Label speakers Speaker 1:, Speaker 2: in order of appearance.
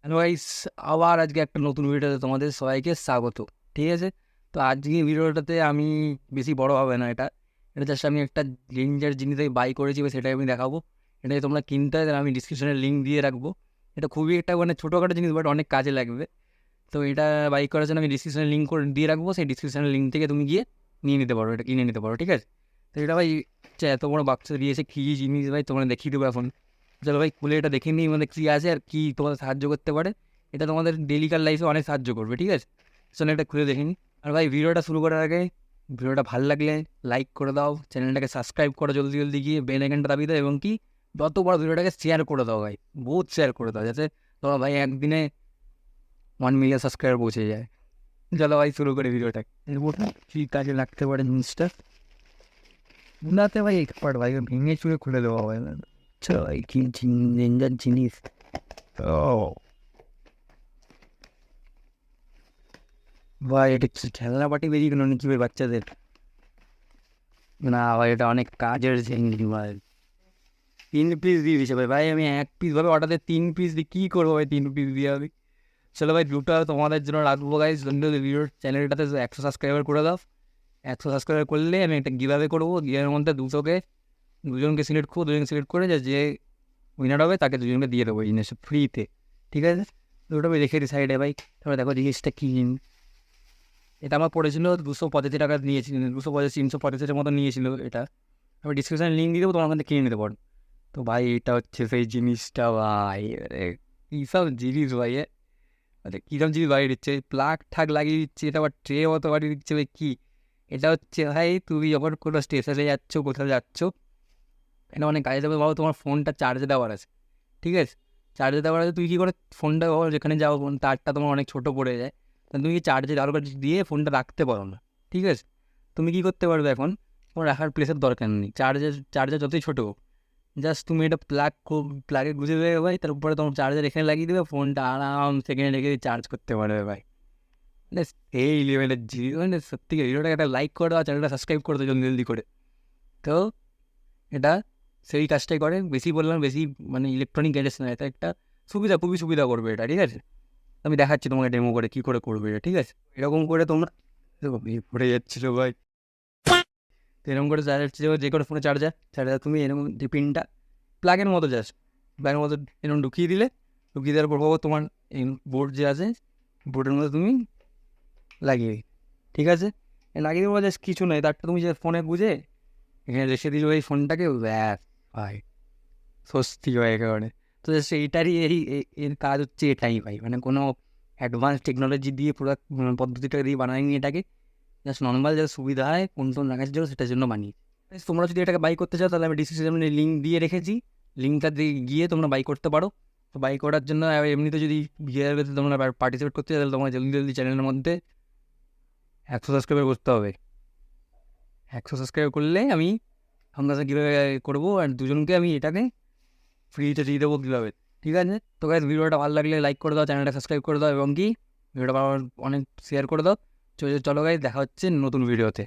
Speaker 1: Hello guys, আবার আজকে একটা নতুন ভিডিওতে তোমাদের সবাইকে স্বাগত। ঠিক আছে, তো আজকে ভিডিওটাতে আমি বেশি বড় হবে না, এটা এটা জাস্ট আমি একটা রেঞ্জার জিনিস আমি বাই করেছি বা সেটাই আমি দেখাবো। এটাই তোমরা কিনতে হয়, তাহলে আমি ডিসক্রিপশনে লিঙ্ক দিয়ে রাখবো। এটা খুবই একটা মানে ছোটোখাটো জিনিস, বাট অনেক কাজে লাগবে। তো এটা বাই করার জন্য আমি ডিসক্রিপশনে লিঙ্ক করে দিয়ে রাখবো, সেই ডিসক্রিপশনের লিঙ্ক থেকে তুমি গিয়ে নিয়ে নিতে পারো, এটা কিনে নিতে পারো। ঠিক আছে, তো এটা ভাই এত বড় বাক্স দিয়েছে, কী জিনিস ভাই তোমরা দেখিয়ে দেবো এখন। চলো ভাই খুলে এটা দেখে নিই, মানে কী আছে আর কি তোমাদের সাহায্য করতে পারে। এটা তোমাদের ডেলিকার লাইফে অনেক সাহায্য করবে। ঠিক আছে, চলো এটা খুলে দেখে নিই। আর ভাই ভিডিওটা শুরু করার আগে ভিডিওটা ভালো লাগলে লাইক করে দাও, চ্যানেলটাকে সাবস্ক্রাইব করো জলদি জলদি গিয়ে, বেল আইকনটা দাবিয়ে দাও, এবং কি যত বড় ভিডিওটাকে শেয়ার করে দাও ভাই, বহুত শেয়ার করে দাও, যাতে তোমার ভাই একদিনে 1 মিলিয়ন সাবস্ক্রাইবার পৌঁছে যায়। চলো ভাই শুরু করে ভিডিওটা। কী কাজে লাগতে পারে জিনিসটা বুঝতে ভাই, এক্সপার্ট ভাই, ভেঙে চুরে খুলে দেওয়া হয় না। চলো ভাই, কি ডেঞ্জার জিনিস। ও ভাই, এটা কি খেলনা পাটি বেরিয়ে গেল নাকি ভাই বাচ্চাদের? না ভাই, এটা অনেক কাজের জিনিস ভাই। 3 পিস দিয়ে দিয়েছে ভাই। ভাই আমি 1 পিস ভাবে অর্ডারে 3 পিস দিয়ে কী করবো ভাই? 3 পিস দিয়ে আমি, চলো ভাই দুটো তোমাদের জন্য রাখবো গাইজ। ভিডিওর চ্যানেলটাতে 100 সাবস্ক্রাইবার করে দাও। 100 সাবস্ক্রাইবার করলে আমি একটা গিভঅ্যাওয়ে করবো। গিভঅ্যাওয়ের মধ্যে দুজনকে সিলেক্ট করবো, দুজনকে সিলেক্ট করে যে উইনার হবে তাকে দুজনকে দিয়ে দেবো এই জিনিস ফ্রিতে। ঠিক আছে, দুটো আমি রেখে দিই সাইডে ভাই। তারপরে দেখো জিনিসটা কী। এটা আমার পড়েছিল 285 টাকা নিয়েছিল, 285-385 মতো নিয়েছিল এটা। আমি ডিসক্রিপশানে লিঙ্ক দিয়ে দেবো, তোমার ওখান থেকে কিনে নিতে পারো। তো ভাই এটা হচ্ছে সেই জিনিসটা ভাই, কীসব জিনিস ভাই, মানে কীরকম জিনিস বাড়িয়ে দিচ্ছে, প্লাগ ঠাক লাগিয়ে দিচ্ছে, এটা আবার ট্রে মতো বাড়িয়ে দিচ্ছে ভাই। কী এটা হচ্ছে ভাই? তুমি যখন কোনো স্টেশনে যাচ্ছ, কোথাও যাচ্ছ, এটা অনেক কাজে যাবে। ভাবো তোমার ফোনটা চার্জে দেওয়ার আছে, ঠিক আছে, চার্জে দেওয়ার আছে, তুই কী করে ফোনটা যেখানে যাও, তারটা তোমার অনেক ছোটো পড়ে যায়, তুমি কি চার্জে আরও দিয়ে ফোনটা রাখতে পারো না। ঠিক আছে, তুমি কী করতে পারবে এখন? তোমার রাখার প্লেসের দরকার নেই, চার্জার যতই ছোটো হোক, জাস্ট তুমি এটা প্লাগে গুঁজে দেবে ভাই, তার উপরে তোমার চার্জার এখানে লাগিয়ে দেবে, ফোনটা আরাম সেখানে রেখে চার্জ করতে পারবে ভাই। মানে এই লেভেলের জিনিস, মানে সত্যি ভিডিওটাকে একটা লাইক করে দাও, চ্যানেলটা সাবস্ক্রাইব করে দাও জলদি জলদি করে। তো এটা সেই কাজটাই করে, বেশি বললাম বেশি, মানে ইলেকট্রনিক গ্যাজেটস না, এটা একটা সুবিধা, খুবই সুবিধা করবে এটা। ঠিক আছে, আমি দেখাচ্ছি তোমাকে ডেমো করে কী করে করবে এটা। ঠিক আছে, এরকম করে তোমরা দেখো পড়ে যাচ্ছিলো ভাই, তো এরকম করে চার্জার, যে কোনো ফোনে চার্জার তুমি এরকম যে পিনটা প্লাগের মতো জাস্ট প্লাগের মতো এরকম ঢুকিয়ে দেওয়ার পর বাবা তোমার এই বোর্ড যে আছে, বোর্ডের মধ্যে তুমি লাগিয়ে দিই। ঠিক আছে, লাগিয়ে দেবো, জাস্ট কিছু নয়, তারটা তুমি যে ফোনে গুঁজে এখানে রেখে দিল এই ফোনটাকে, ব্যাস ভাই স্বস্তি হয় একেবারে। তো জাস্ট এইটারই এর কাজ হচ্ছে এটাই ভাই, মানে কোনো অ্যাডভান্স টেকনোলজি দিয়ে পুরো পদ্ধতিটা দিয়ে বানায়নি এটাকে, জাস্ট নর্মাল যা সুবিধা হয় কোন রাখার জন্য সেটার জন্য বানিয়ে। তোমরা যদি এটাকে বাই করতে চাও, তাহলে আমি ডিসক্রিপশনে লিঙ্ক দিয়ে রেখেছি, লিঙ্কটা দিয়ে গিয়ে তোমরা বাই করতে পারো। তো বাই করার জন্য এমনিতে যদি গিয়ারবেতে তোমরা পার্টিসিপেট করতে চাও, তাহলে তোমার জলদি জলদি চ্যানেলের মধ্যে 100 সাবস্ক্রাইবার করতে হবে। 100 সাবস্ক্রাইব করলে আমরা কীভাবে করবো, আর দুজনকে আমি এটাকে ফ্রিতে দিয়ে দেবো কীভাবে। ঠিক আছে, তো গাইস ভিডিওটা ভালো লাগলে লাইক করে দাও, চ্যানেলটা সাবস্ক্রাইব করে দাও, এবং কি ভিডিওটা অনেক শেয়ার করে দাও। চলো গাইস, দেখা হচ্ছে নতুন ভিডিওতে।